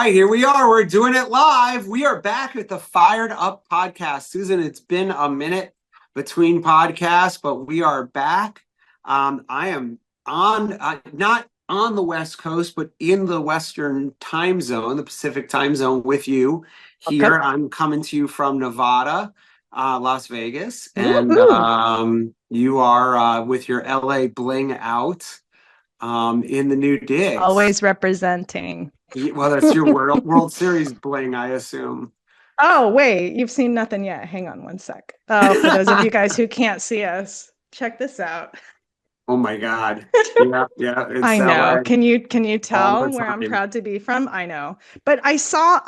right, here we are. We're doing it live. We are back with the Fired Up podcast. Susan, it's been a minute between podcasts, but we are back. I am not on the West Coast, but in the Western time zone, the Pacific time zone with you Okay. here. I'm coming to you from Nevada, Las Vegas, and Woohoo. you are with your LA bling out in the new digs. Always representing. Well, that's your World Series bling, I assume. Oh, wait, you've seen nothing yet. Hang on one sec. Oh, for those of you guys who can't see us, check this out. Oh my God. Yeah, yeah, it's I know. LA Can you all the tell where I'm time. proud to be from? I know. But I saw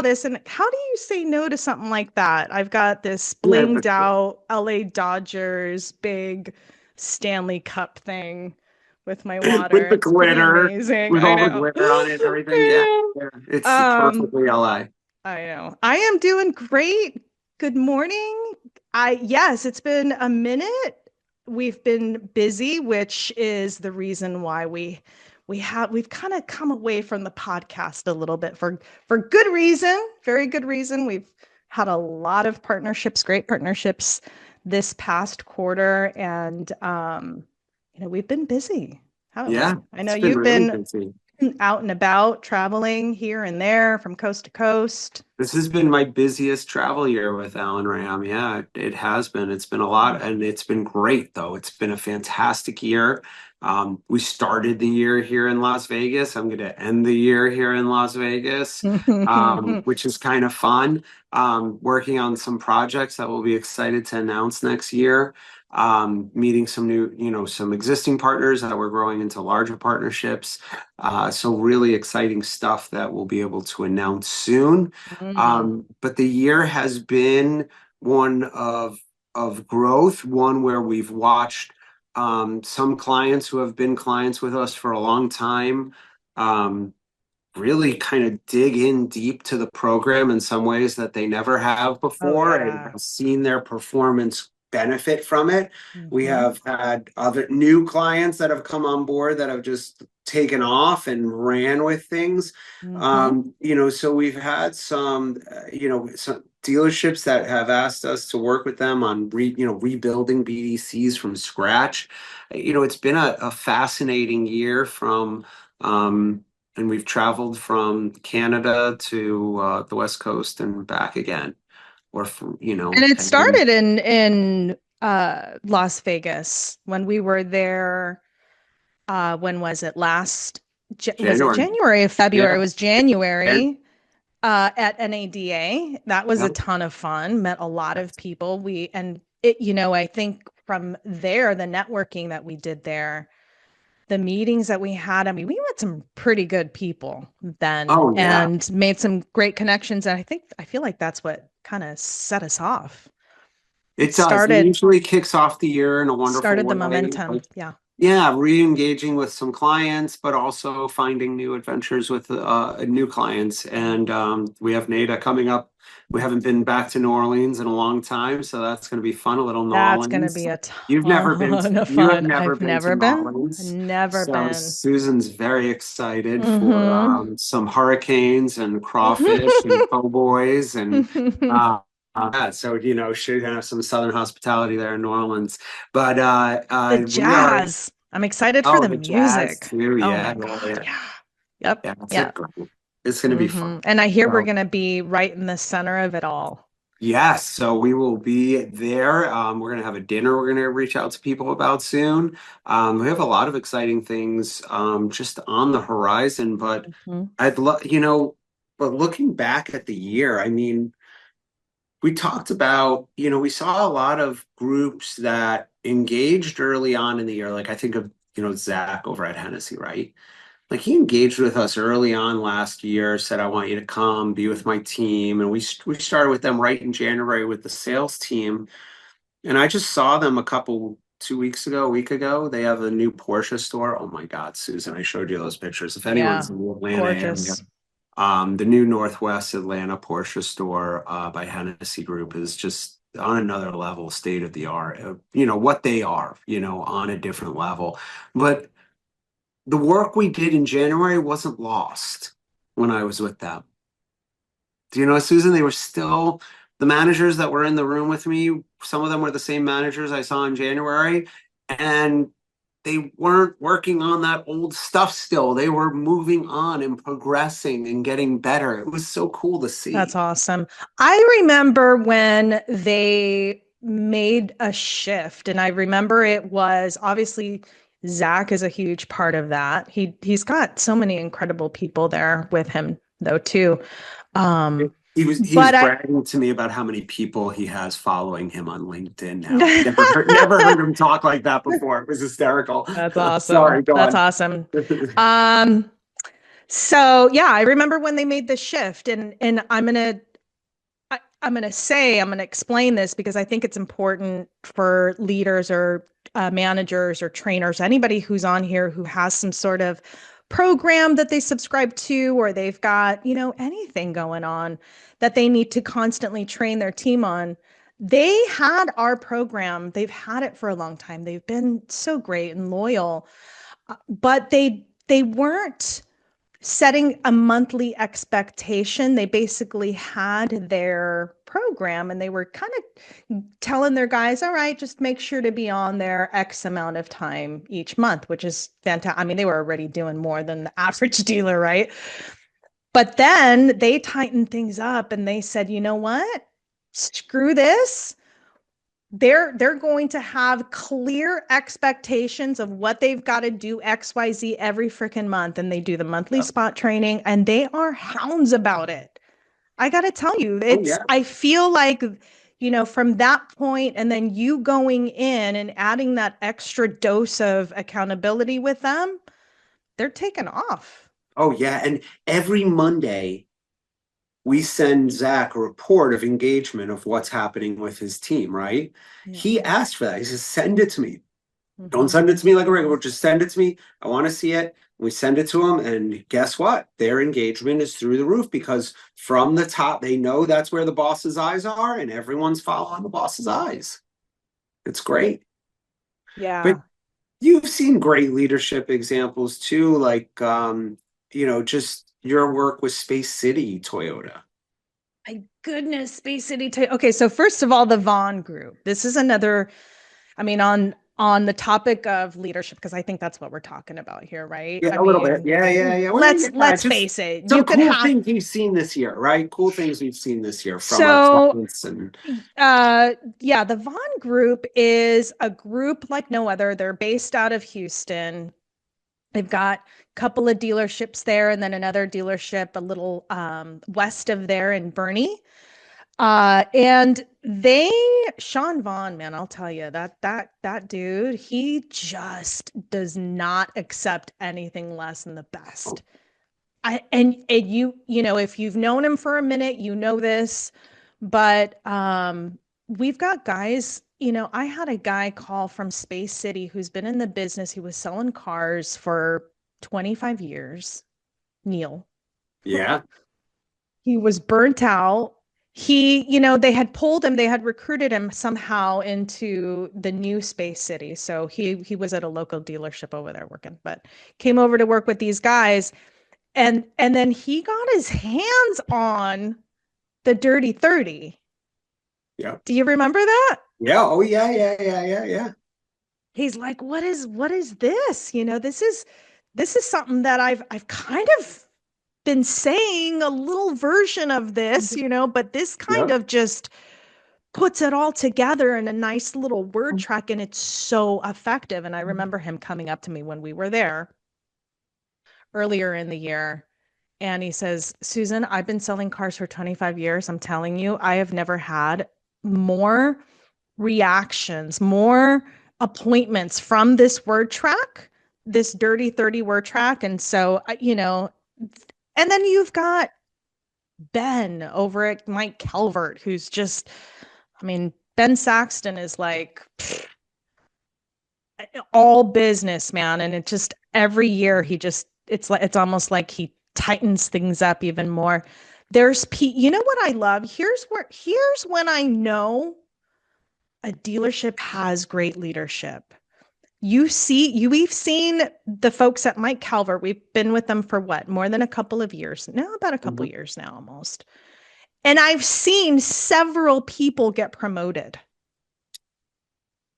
this, and how do you say no to something like that? I've got this Yeah, blinged out LA Dodgers big Stanley Cup thing with my with water. the It's pretty glitter, amazing. with I all the know. glitter on it and everything. Yeah, yeah, it's Um, perfectly LA. I know. I am doing great. Good morning. Yes, it's been a minute. We've been busy, which is the reason why we've kind of come away from the podcast a little bit for good reason, very good reason. We've had a lot of partnerships, great partnerships this past quarter, and we've been busy, haven't Yeah, we? I know it's been you've really been busy. out and about, traveling here and there from coast to coast. This has been my busiest travel year with Alan Ram. Yeah, it has been. It's been a lot, and it's been great, though. It's been a fantastic year. We started the year here in Las Vegas. I'm going to end the year here in Las Vegas, which is kind of fun. Working on some projects that we'll be excited to announce next year. Meeting some new, some existing partners that we're growing into larger partnerships. So really exciting stuff that we'll be able to announce soon. Mm. But the year has been one of growth, one where we've watched some clients who have been clients with us for a long time really kind of dig in deep to the program in some ways that they never have Oh before and yeah. have seen their performance benefit from it. We Hmm. have had other new clients that have come on board that have just taken off and ran with things. Hmm. So we've had some dealerships that have asked us to work with them on rebuilding BDCs from scratch. It's been a fascinating year and we've traveled from Canada to the West Coast and back again, or from, And it kind of started in Las Vegas when we were there. When was it? Was it January. January or February? It Yeah. was And January at NADA. That was yeah, a ton of fun. Met a lot of people. I think from there, the networking that we did there, the meetings that we had, I mean, we met some pretty good people then oh yeah, and made some great connections. And I feel like that's what kind of set us off. It it does. It started usually kicks off the year in a wonderful started the way. momentum. Yeah. Yeah, re-engaging with some clients, but also finding new adventures with new clients. And we have NADA coming up. We haven't been back to New Orleans in a long time, so that's going to be fun. A little New That's going to Orleans. be a You've never been to, ton of you have fun. never I've been to never New been. Orleans. Never So been. Susan's very excited for Hmm. some hurricanes and crawfish and po' boys and so she's gonna have some Southern hospitality there in New Orleans. But The we are. jazz. I'm excited for Oh, the the jazz music. too. Oh Yeah, my yeah, God. yeah. Yeah. Yep. Yeah, it's Yeah. it's gonna be fun. And I hear we're So going to be right in the center of it all. yes, so we will be there. We're gonna have a dinner we're gonna reach out to people about soon. We have a lot of exciting things just on the horizon, but Mhm. I'd love, but looking back at the year, I mean, we talked about, we saw a lot of groups that engaged early on in the year. Like I think of, Zach over at Hennessy, right? Like he engaged with us early on last year, said, I want you to come be with my team. And we started with them right in January with the sales team. And I just saw them 2 weeks ago, a week ago. They have a new Porsche store. Oh my God, Susan, I showed you those pictures. If anyone's Yeah. in the Atlanta area, Gorgeous. the new Northwest Atlanta Porsche store by Hennessy Group is just on another level, state of the art. What they are, on a different level. But the work we did in January wasn't lost. when I was with them. Do you know, Susan, they were still the managers that were in the room with me. Some of them were the same managers I saw in January, and they weren't working on that old stuff still. They were moving on and progressing and getting better. It was so cool to That's see. awesome. I remember when they made a shift, and I remember it was obviously Zach is a huge part of that. He's got so many incredible people there with him though too. Um, He was but I bragging to me about how many people he has following him on LinkedIn now. Never heard him talk like that before. It was hysterical. That's awesome. Sorry, go That's on. awesome. Um, so yeah, I remember when they made the shift, and I'm going to say, I'm going to explain this because I think it's important for leaders or managers or trainers, anybody who's on here who has some sort of program that they subscribe to, or they've got, anything going on that they need to constantly train their team on. They had our program, they've had it for a long time. They've been so great and loyal, but they weren't setting a monthly expectation. They basically had their program and they were kind of telling their guys, all right, just make sure to be on there X amount of time each month, which is fantastic. I mean, they were already doing more than the average dealer, right? But then they tightened things up and they said, you know what? Screw this. They're going to have clear expectations of what they've got to do XYZ every freaking month, and they do the monthly Yep. spot training and they are hounds about it. I got to tell you, Oh it's yeah. I feel like from that point and then you going in and adding that extra dose of accountability with them, they're taking off. Oh yeah. And every Monday we send Zach a report of engagement of what's happening with his team, right? Yeah. He asked for that. He says, send it to me. Don't Hmm. send it to me like a regular, just send it to me. I want to see it. We send it to them, and guess what? Their engagement is through the roof because from the top, they know that's where the boss's eyes are, and everyone's following the boss's eyes. It's great. But Yeah. you've seen great leadership examples too, like just your work with Space City Toyota. My goodness, Space City. Okay, so first of all, the Vaughn Group. This is another. I mean, on the topic of leadership, because I think that's what we're talking about here, right? Yeah, I a little bit. mean, Yeah, yeah, yeah. Well, yeah, let's just face it. You some could cool have things we've seen this year, right? Cool things we've seen this year from our so clients and yeah, the Vaughn Group is a group like no other. They're based out of Houston. They've got a couple of dealerships there, and then another dealership a little west of there in Bernie. And Sean Vaughn, man, I'll tell you that dude, he just does not accept anything less than the best. And if you've known him for a minute, you know this, but we've got guys, I had a guy call from Space City who's been in the business. He was selling cars for 25 years, Neil. yeah, He was burnt out. They had pulled him, they had recruited him somehow into the new Space City. So he was at a local dealership over there working, but came over to work with these guys. And then he got his hands on the Dirty 30. yeah, Do you remember that? yeah. Oh yeah, yeah, yeah, yeah, yeah. He's like, what is this? This is something that I've kind of been saying a little version of this, but this kind Yep. of just puts it all together in a nice little word track and it's so effective. And I remember him coming up to me when we were there earlier in the year and he says, Susan, I've been selling cars for 25 years. I'm telling you, I have never had more reactions, more appointments from this word track, this Dirty 30 word track. And so, and then you've got Ben over at Mike Calvert, who's just, I mean, Ben Saxton is like all business, man. And it just every year it's almost like he tightens things up even more. You know what I love? Here's when I know a dealership has great leadership. we've seen the folks at Mike Calvert. We've been with them for what, more than a couple of years now, about a couple Mhm. years now almost. And I've seen several people get promoted.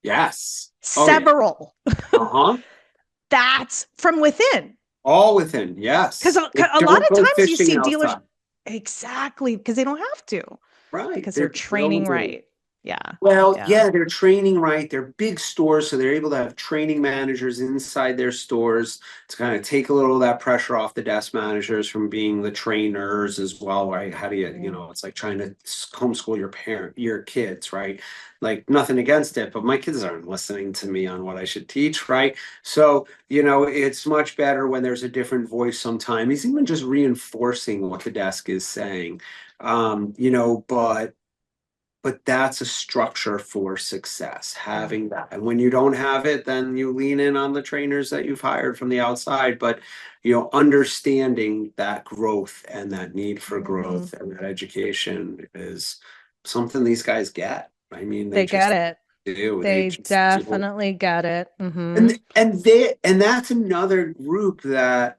Yes. Oh yeah. Several. Uh-huh. That's from within. All within. Because Yes. They a lot don't of go times you fishing see dealers, outside. exactly, because they don't have to, Right. because they're They're training building. right. Yeah. Well, Yeah. yeah, they're training right. They're big stores, so they're able to have training managers inside their stores to kind of take a little of that pressure off the desk managers from being the trainers as well, right? How do you, Mm. it's like trying to homeschool your kids, right? Like nothing against it, but my kids aren't listening to me on what I should teach, right? So, it's much better when there's a different voice sometimes, even just reinforcing what the desk is saying. But that's a structure for success, Yeah. having that. And when you don't have it, then you lean in on the trainers that you've hired from the outside. But, understanding that growth and that need for Hmm. growth and that education is something these guys get. I mean, they They get just it. do. They They just do. definitely get it. Hmm. And that's another group that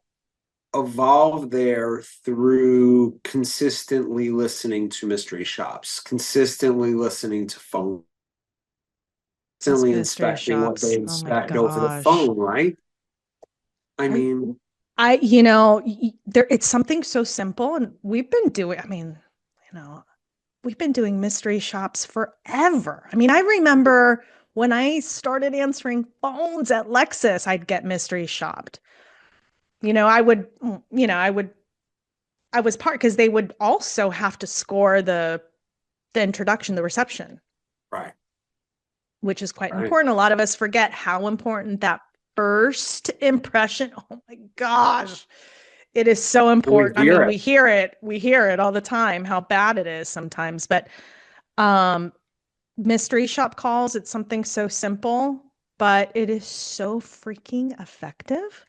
evolve there through consistently listening to mystery shops, consistently listening to phone, Those constantly mystery inspecting what they shops. Oh my inspect over the gosh. phone, right? I I, mean, there, it's something so simple, and we've been doing, you know, we've been doing mystery shops forever. I mean, I remember when I started answering phones at Lexus, I'd get mystery shopped. I would, I was part because they would also have to score the introduction, the reception, right, which is quite right. important. A lot of us forget how important that first impression. Oh my gosh. It is so And we important. I hear mean, it. we hear it all the time, how bad it is sometimes, but um mystery shop calls, it's something so simple, but it is so freaking effective.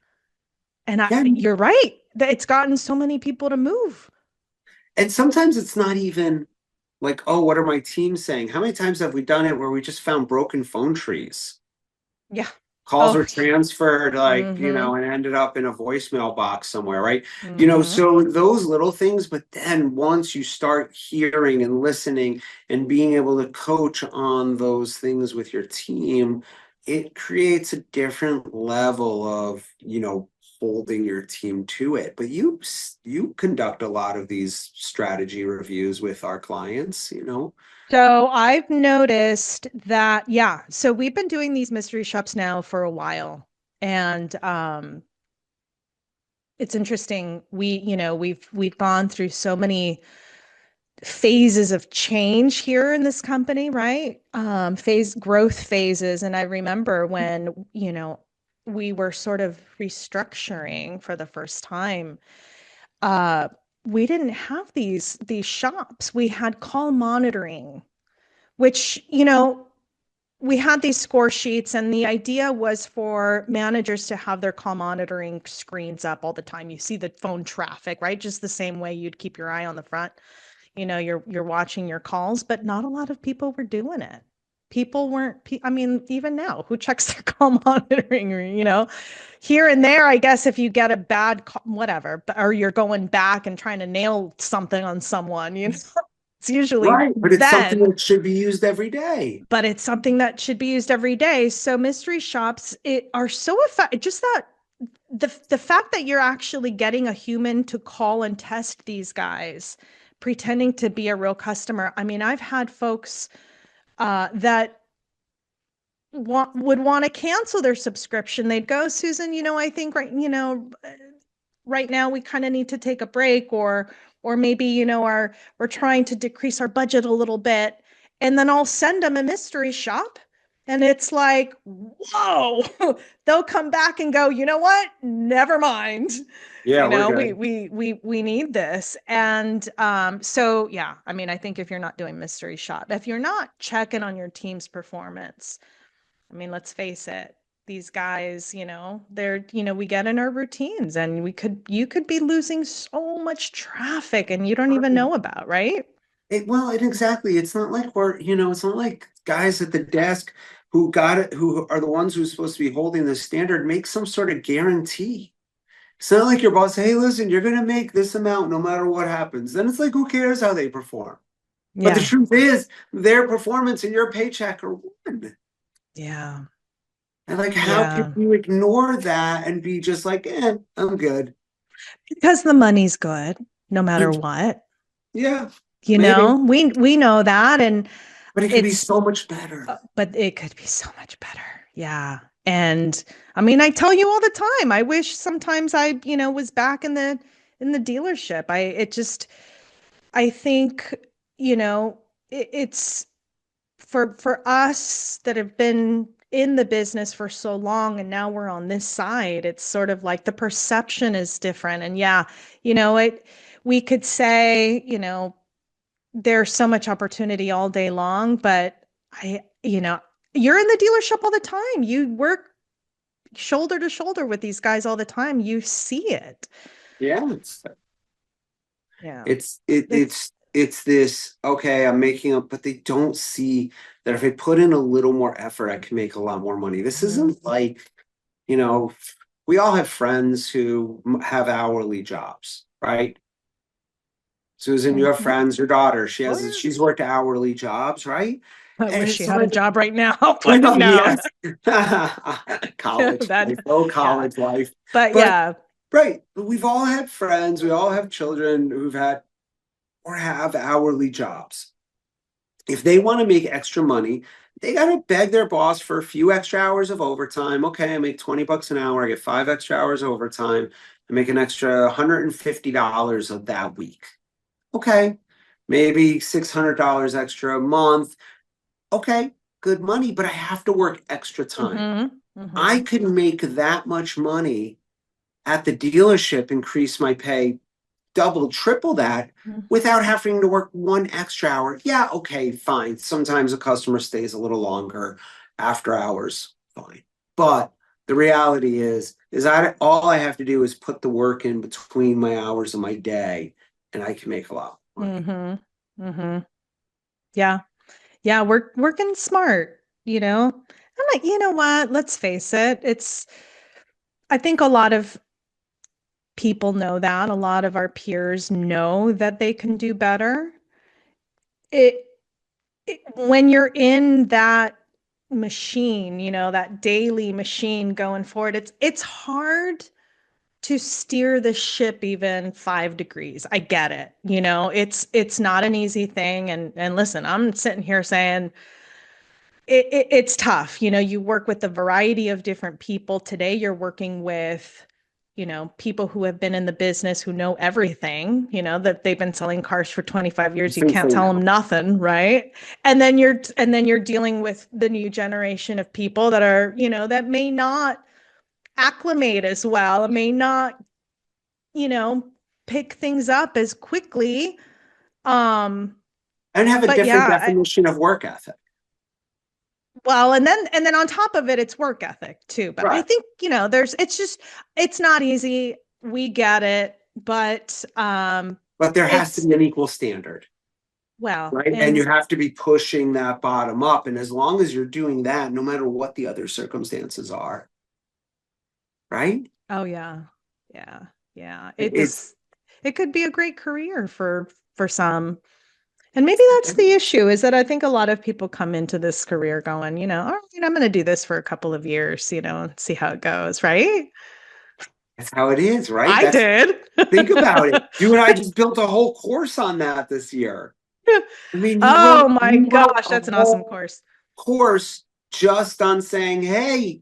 And Yeah. you're right that it's gotten so many people to move. And sometimes it's not even like, oh, what are my teams saying? How many times have we done it where we just found broken phone trees? Yeah. Calls Oh, were transferred, like, mm-hmm. and ended up in a voicemail box somewhere, right? Mm-hmm. So those little things, but then once you start hearing and listening and being able to coach on those things with your team, it creates a different level of, holding your team to it. But you conduct a lot of these strategy reviews with our clients. So I've noticed that, yeah. So we've been doing these mystery shops now for a while. And it's interesting. We've gone through so many phases of change here in this company, right? Growth phases. And I remember when, we were sort of restructuring for the first time. Uh, we didn't have these shops. We had call monitoring, which, we had these score sheets, and the idea was for managers to have their call monitoring screens up all the time. You see the phone traffic, right? Just the same way you'd keep your eye on the front. You're watching your calls, but not a lot of people were doing it. People weren't, I mean, even now, who checks their call monitoring, here and there, I guess if you get a bad call, whatever, or you're going back and trying to nail something on someone, it's usually Right. But it's something then, that should be used every day. but it's something that should be used every day. So mystery shops are so effective. Just that the fact that you're actually getting a human to call and test these guys, pretending to be a real customer. I mean, I've had folks that would want to cancel their subscription. They'd go, Susan, I think right now we kind of need to take a break, or maybe we're trying to decrease our budget a little bit, and then I'll send them a mystery shop, and it's like, whoa. They'll come back and go, you know what, never mind. Yeah, we're We good. we need this. And so yeah, I mean, I think if you're not doing mystery shop, if you're not checking on your team's performance, I mean, let's face it, these guys, we get in our routines, and you could be losing so much traffic and you don't even know about, right? Well, and exactly. It's not like it's not like guys at the desk who got it, who are the ones who are supposed to be holding the standard, make some sort of guarantee. It's not like your boss, hey, listen, you're going to make this amount no matter what happens. Then it's like, who cares how they perform? But the Yeah. truth is, their performance and your paycheck are one. Yeah. And like, how can Yeah. you ignore that and be just like, I'm good? Because the money's good, no matter And what. yeah, You maybe, know, we know that, and but it could be it's so much better. but it could be so much better. Yeah. And I mean, I tell you all the time, I wish sometimes I, was back in the dealership. I think, it's for us that have been in the business for so long and now we're on this side, it's sort of like the perception is different. And yeah, it we could say, there's so much opportunity all day long, but you're in the dealership all the time. You work shoulder to shoulder with these guys all the time. You see it. Yeah, Yeah. It's it's this, okay, I'm making up, but they don't see that if I put in a little more effort, I can make a lot more money. This Mhm. isn't like, you know, we all have friends who have hourly jobs, right? Susan, you have Mhm. friends, your daughter, Oh yeah. she's worked hourly jobs, right? I And wish it's she had a like, job right now, but well, no. yes, college life, That oh, yeah. college life. But But yeah. right, we've all had friends, we all have children who've had or have hourly jobs. If they want to make extra money, they got to beg their boss for a few extra hours of overtime. Okay, I make $20 an hour. I get 5 extra hours overtime. I make an extra $150 of that week. Okay, maybe $600 extra a month. Okay, good money, but I have to work extra time. Hmm. I Hmm. could make that much money at the dealership, increase my pay double, triple that without having to work 1 extra hour. Yeah, okay, fine. Sometimes a customer stays a little longer after hours, fine. But the reality is all I have to do is put the work in between my hours of my day, and I can make a lot of money. Hmm. Hmm. Yeah. Yeah, we're working smart, I'm like, you know what? Let's face it. I think a lot of people know that. A lot of our peers know that they can do better. It, when you're in that machine, that daily machine going forward, it's hard to steer the ship even 5 degrees. I get it. It's not an easy thing. And listen, I'm sitting here saying it's tough. You work with a variety of different people. Today, you're working with, people who have been in the business, who know everything, that they've been selling cars for 25 years. You Things can't they tell them know. nothing, right? And then you're dealing with the new generation of people that are, that may not acclimate as well, may not, you know, pick things up as quickly. Um, And have a but different yeah, definition of work ethic. well, and then on top of it, it's work ethic too. But I Right. think, it's not easy. We get it, but But there has to it's be an equal standard, well, right? And you and have to be pushing that bottom up. And as long as you're doing that, no matter what the other circumstances are, right? oh yeah, yeah, yeah. It's It could be a great career for some. And maybe that's the issue is that I think a lot of people come into this career going, all right, I'm going to do this for a couple of years, and see how it goes, right? that's how it is, right? I That's did. think about it. You and I just built a whole course on that this year. I mean, Oh my you wrote gosh, a that's an awesome whole course. course just on saying, hey,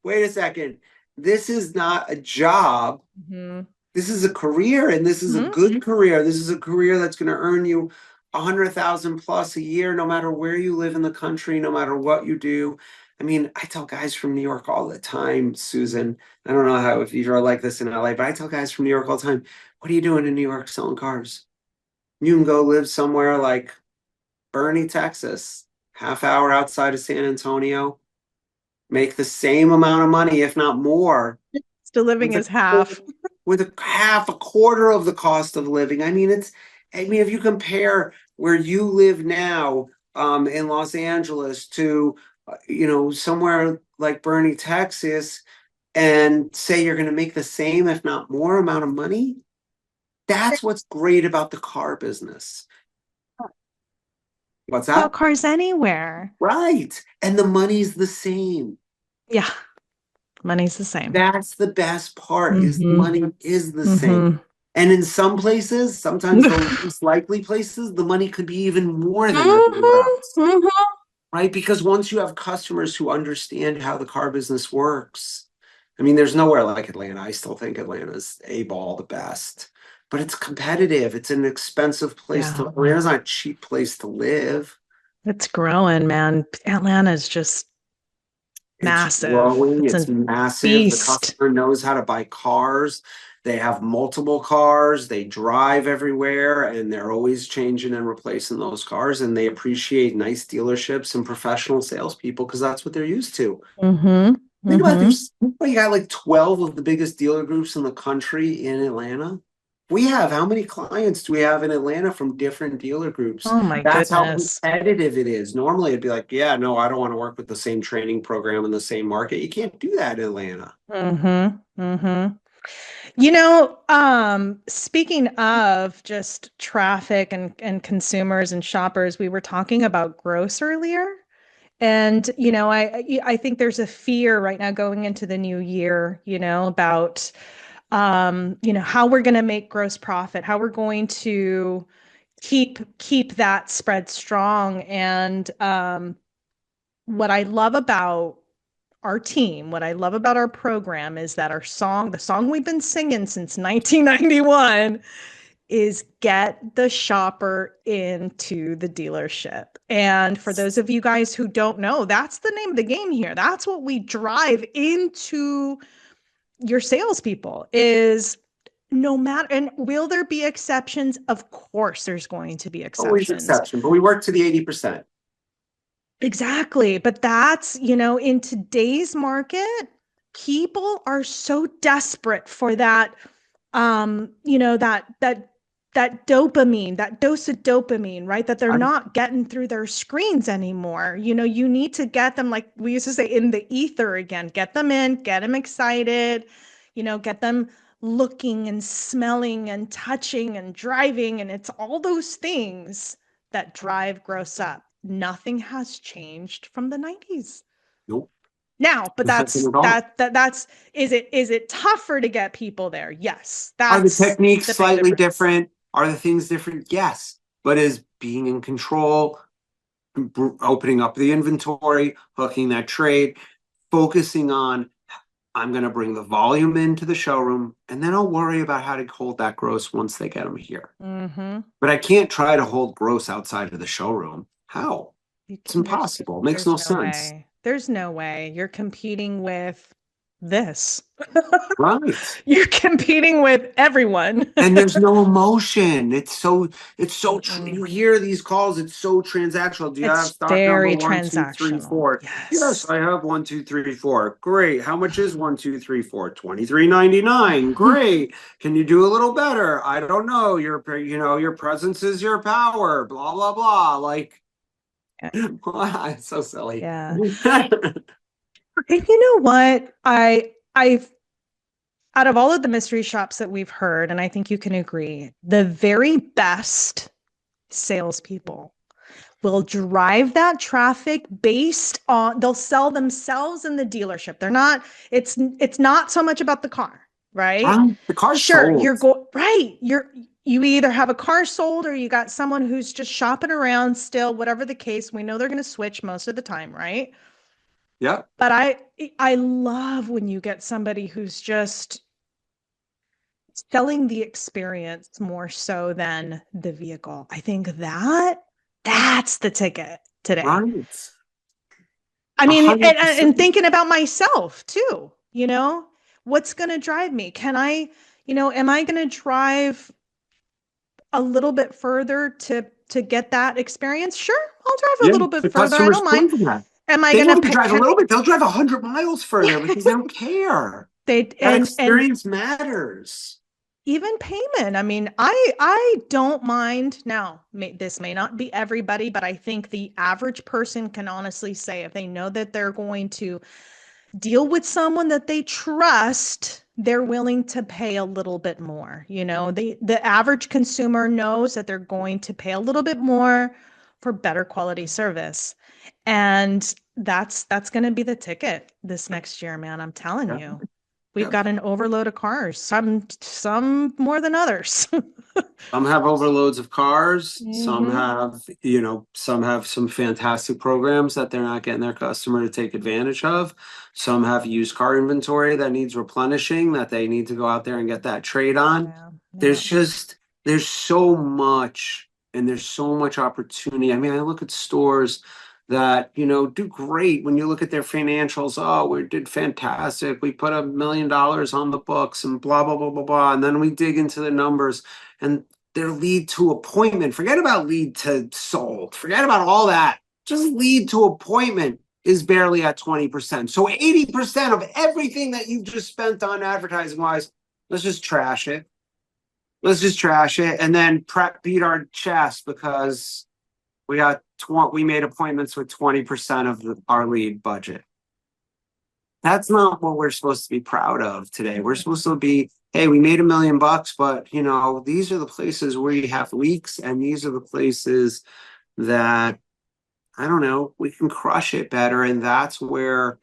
wait a second. This is not a job. Hmm. This is a career, and this is a Hmm. good career. This is a career that's going to earn you 100,000 plus a year, no matter where you live in the country, no matter what you do. I mean, I tell guys from New York all the time, Susan. I don't know how if you're like this in LA, but I tell guys from New York all the time, what are you doing in New York selling cars? You can go live somewhere like Bernie, Texas, half hour outside of San Antonio, make the same amount of money, if not more, Still living with is half. a half, a quarter of the cost of living. I mean, if you compare where you live now, in Los Angeles to somewhere like Bernie, Texas, and say you're going to make the same, if not more amount of money. That's what's great about the car business. What's About that? cars anywhere. Right. And the money's the same. Yeah, money's the same. That's the best part is the Mm-hmm. money is the same. Mm-hmm. And in some places, sometimes the least likely places, the money could be even more than everywhere else. Mm-hmm. Right? Because once you have customers who understand how the car business works, I mean, there's nowhere like Atlanta. I still think Atlanta's A ball the best, but it's competitive. It's an expensive place Yeah, to, Atlanta's not a cheap place to live. it's growing, man. Atlanta's just It's massive. growing, It's it's a massive. The beast. customer knows how to buy cars. They have multiple cars, they drive everywhere, and they're always changing and replacing those cars. And they appreciate nice dealerships and professional salespeople because that's what they're used to. Mm-hmm. Think about Mm-hmm. this. You got like 12 of the biggest dealer groups in the country in Atlanta. How many clients do we have in Atlanta from different dealer groups? Oh my That's how goodness. competitive it is. Normally it'd be like, yeah, no, I don't want to work with the same training program in the same market. You can't do that in Atlanta. Mm-hmm. Mm-hmm. Speaking of just traffic and consumers and shoppers, we were talking about gross earlier. And, I think there's a fear right now going into the new year, about, how we're going to make gross profit, how we're going to keep that spread strong. And what I love about our team, what I love about our program is that the song we've been singing since 1991 is get the shopper into the dealership. And for those of you guys who don't know, that's the name of the game here. That's what we drive into your salespeople is no matter, and will there be exceptions? Of course, there's going to be Always exceptions. exception, but we work to the 80%. Exactly. But that's, in today's market, people are so desperate for that, that dopamine, that dose of dopamine, right? That they're I not getting through their screens anymore. You need to get them, like we used to say, in the ether again, get them in, get them excited, get them looking and smelling and touching and driving. And it's all those things that drive gross up. Nothing has changed from the 90s Nope, now, but nothing at all. that's is it tougher to get people there? Yes, Are the that's techniques the big slightly difference. different? Are the things different? Yes. But is being in control, opening up the inventory, hooking that trade, focusing on I'm going to bring the volume into the showroom and then I'll worry about how to hold that gross once they get them here. Mm-hmm. But I can't try to hold gross outside of the showroom. How? It's There's impossible. It makes there's no no sense. way. There's no way. You're competing with this. Right. You're competing with everyone. And there's no emotion. You Mm-mm. hear these calls, it's so transactional. Do you have It's stock number very one, two, three, transactional. four? Yes, Yes. I have one, two, three, four. Great. How much is one, two, three, four? 23.99. Great. Can you do a little better? I don't know. Your presence is your power. Blah, blah, blah. Like, Yeah. it's so silly. Yeah. And you know what? I've out of all of the mystery shops that we've heard, and I think you can agree, the very best salespeople will drive that traffic based on they'll sell themselves in the dealership. It's not so much about the car, right? The car's Sure, sold. you either have a car sold or you got someone who's just shopping around still, whatever the case. We know they're going to switch most of the time, right? Yep. But I love when you get somebody who's just selling the experience more so than the vehicle. I think that's the ticket today. Right. I A mean, hundred and percent. thinking about myself too, what's going to drive me? Am I going to drive a little bit further to get that experience? Sure, I'll drive a Yeah, little bit the further. I customer's don't mind. proven that. Am I They going don't to even pick? drive a little bit. They'll drive 100 miles further because they don't care. They That and experience matters. even payment. I mean, I don't mind now. This may not be everybody, but I think the average person can honestly say if they know that they're going to deal with someone that they trust, they're willing to pay a little bit more. The average consumer knows that they're going to pay a little bit more for better quality service. And that's going to be the ticket this next year, man. I'm telling Yeah. you. We've Yeah. got an overload of cars, some more than others. Some have overloads of cars. Some Hmm. have, some have some fantastic programs that they're not getting their customer to take advantage of. Some have used car inventory that needs replenishing that they need to go out there and get that trade on. Yeah, yeah. There's just, there's so much and there's so much opportunity. I mean, I look at stores that, do great when you look at their financials. Oh, we did fantastic. We put $1 million on the books and blah, blah, blah, blah, blah. And then we dig into the numbers and their lead to appointment. Forget about lead to sold. Forget about all that. Just lead to appointment is barely at 20%. So 80% of everything that you've just spent on advertising wise, let's just trash it. Let's just trash it and then beat our chest because we made appointments with 20% of our lead budget. That's not what we're supposed to be proud of today. We're supposed to be, hey, we made $1 million, but these are the places where you have leaks, and these are the places that I don't know, we can crush it better. And that's where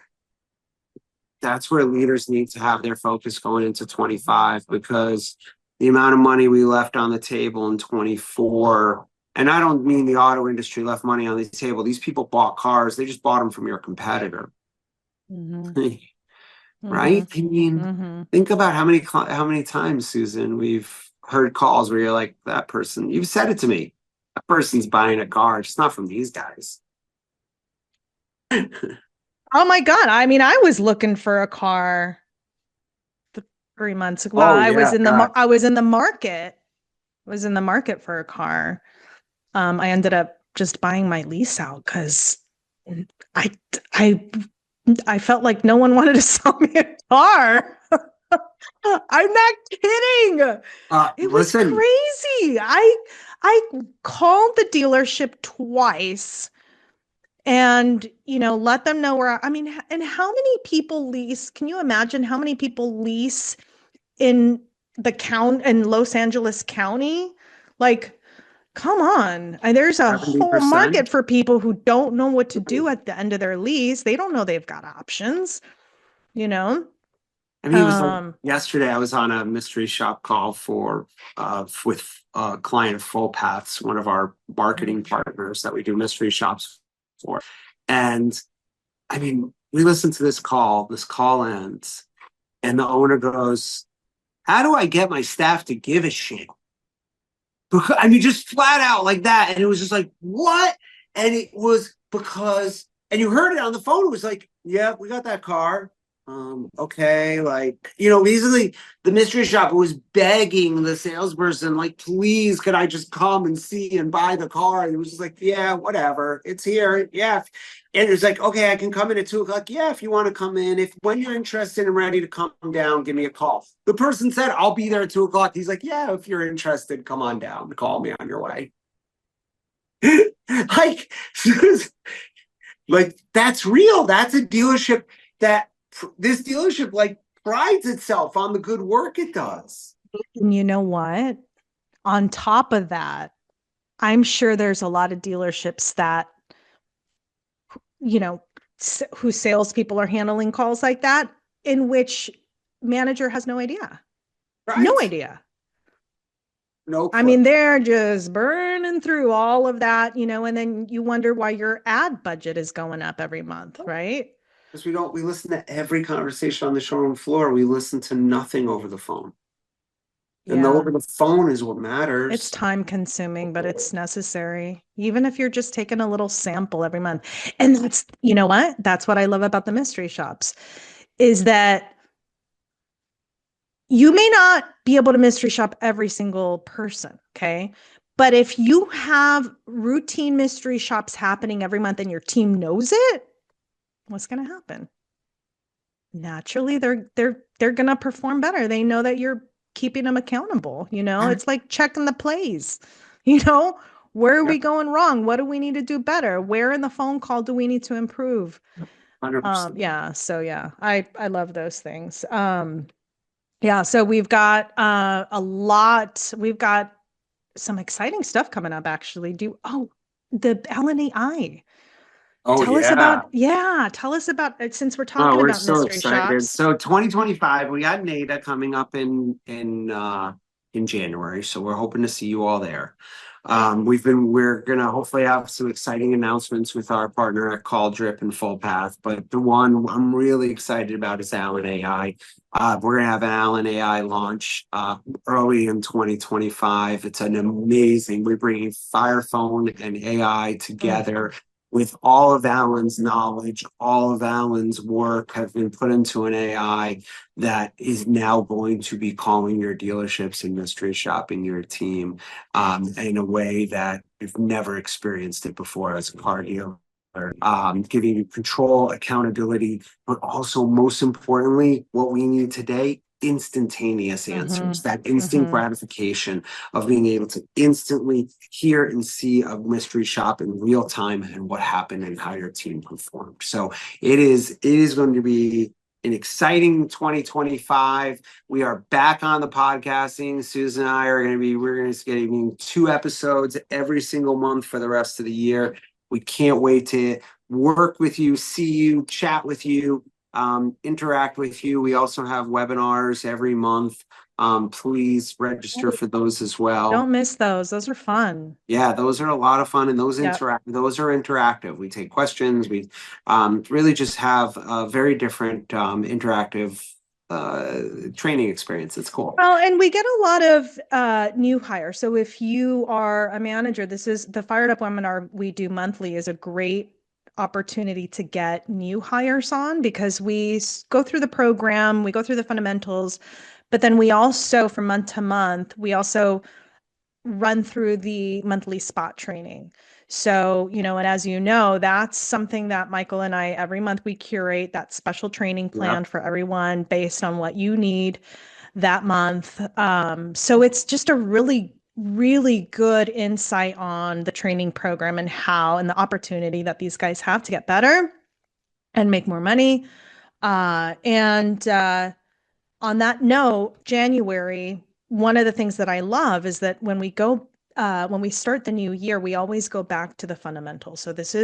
leaders need to have their focus going into 25, because the amount of money we left on the table in 24, and I don't mean the auto industry left money on the table. These people bought cars, they just bought them from your competitor. Hmm. Right? Hmm. I mean, Hmm. think about how many times, Susan, we've heard calls where you're like, that person, you've said it to me. That person's buying a car. It's not from these guys. Oh my God. I mean, I was looking for a car 3 months ago. Well, Oh yeah, God. I was in the market. I was in the market for a car. I ended up just buying my lease out because I I I felt like no one wanted to sell me a car. I'm not kidding. It was Listen, crazy. I called the dealership twice and let them know where I mean, and how many people lease? Can you imagine how many people lease in the count in Los Angeles County? Like, come on. There's a whole 70%. market for people who don't know what to do at the end of their lease. They don't know they've got options, you know? I mean, it was like Um, yesterday I was on a mystery shop call with a client of Full Paths, one of our marketing partners that we do mystery shops for. And I mean, we listened to this call ends, and the owner goes, how do I get my staff to give a shit? Because, I mean, just flat out like that. And it was just like, what? And it was because, and you heard it on the phone. It was like, yeah, we got that car. Okay. Like, easily the mystery shop was begging the salesperson, like, please, could I just come and see and buy the car? And it was just like, yeah, whatever. It's here. Yeah. And it was like, okay, I can come in at 2 o'clock. Yeah, if you want to come in, if when you're interested and ready to come down, give me a call. The person said, I'll be there at 2 o'clock. He's like, yeah, if you're interested, come on down. Call me on your way. like, like that's real. That's a dealership that this dealership like prides itself on the good work it does. and you know what? On top of that, I'm sure there's a lot of dealerships that, you know, whose salespeople are handling calls like that, in which manager has no idea. No Right? idea. No I clue. mean, they're just burning through all of that, and then you wonder why your ad budget is going up every month, right? Because we listen to every conversation on the showroom floor. We listen to nothing over the phone. And the Yeah. over the phone is what It's matters. time consuming, but it's necessary, even if you're just taking a little sample every month. And you know what? That's what I love about the mystery shops is that you may not be able to mystery shop every single person. Okay. But if you have routine mystery shops happening every month and your team knows it, what's going to happen? Naturally, they're going to perform better. They know that you're keeping them accountable. It's like checking the plays, you know, where are we Yep, going wrong? What do we need to do better? Where in the phone call do we need to improve? 100%. Yeah, so yeah, I love those things. Yeah, so we've got some exciting stuff coming up actually. The Allen AI. Oh yeah. Tell us about it since we're Oh, talking we're about so mystery excited. shops. So 2025, we got NADA coming up in January. So we're hoping to see you all there. We're gonna hopefully have some exciting announcements with our partner at Call Drip and Full Path. But the one I'm really excited about is Allen AI. We're gonna have an Allen AI launch early in 2025. It's an amazing, we're bringing Fire Phone and AI Mm, together with all of Alan's knowledge, all of Alan's work have been put into an AI that is now going to be calling your dealerships and mystery shopping your team in a way that you've never experienced it before as a car dealer. Giving you control, accountability, but also most importantly, what we need today, instantaneous mm-hmm, answers, that instant mm-hmm. gratification of being able to instantly hear and see a mystery shop in real time and what happened and how your team performed. So it is going to be an exciting 2025. We are back on the podcasting. Susan and I we're going to be getting 2 episodes every single month for the rest of the year. We can't wait to work with you, see you, chat with you, interact with you. We also have webinars every month. Please register for those as well. Don't miss those. Those are fun. Yeah, those are a lot of fun, and Yep. those are interactive. We take questions. We really just have a very different interactive training experience. It's cool. Well, and we get a lot of new hires. So if you are a manager, this is the Fired Up webinar we do monthly is a great opportunity to get new hires on because go through the program, we go through the fundamentals, but then we also, from month to month, we also run through the monthly spot training. So, and as you know, that's something that Michael and I, every month we curate that special training Yeah, plan for everyone based on what you need that month. So it's just a really, really good insight on the training program and and the opportunity that these guys have to get better and make more money. And On that note, January, one of the things that I love is that when we start the new year, we always go back to the fundamentals. So this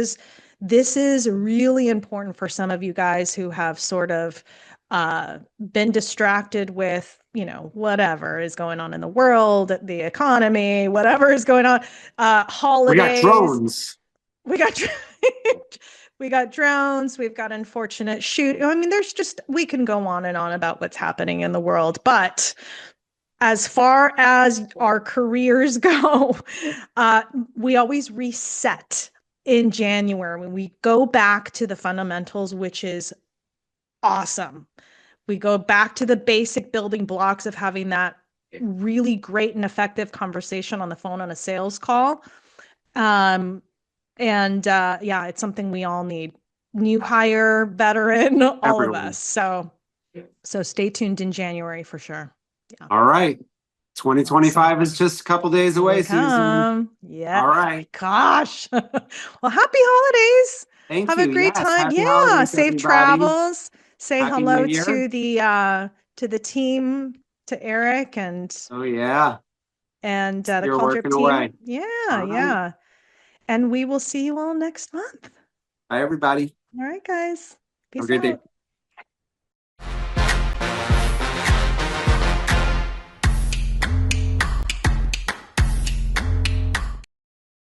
is really important for some of you guys who have sort of been distracted with, whatever is going on in the world, the economy, whatever is going on, we got holidays. drones. We got we got drones, we've got unfortunate shoot. I mean, we can go on and on about what's happening in the world, but as far as our careers go, uh, we always reset in January when we go back to the fundamentals, which is awesome. We go back to the basic building blocks of having that really great and effective conversation on the phone on a sales call. Um, Yeah, it's something we all need. New hire, veteran, all of Everyone. us. So stay tuned in January for sure. Yeah. All right. Awesome. 2025 is just a couple days Here we away, Susan. come. Yeah. All right. Gosh. Well, happy holidays. Thank Have a you. great Yes. time. Happy Yeah. holidays, Safe everybody. travels. Say Happy New hello Year. to the team, to Eric Oh, yeah. and the You're Call Drip working team. away. Yeah, All right. yeah. And we will see you all next month. Bye, everybody. All right, guys. Have a Peace great day. out.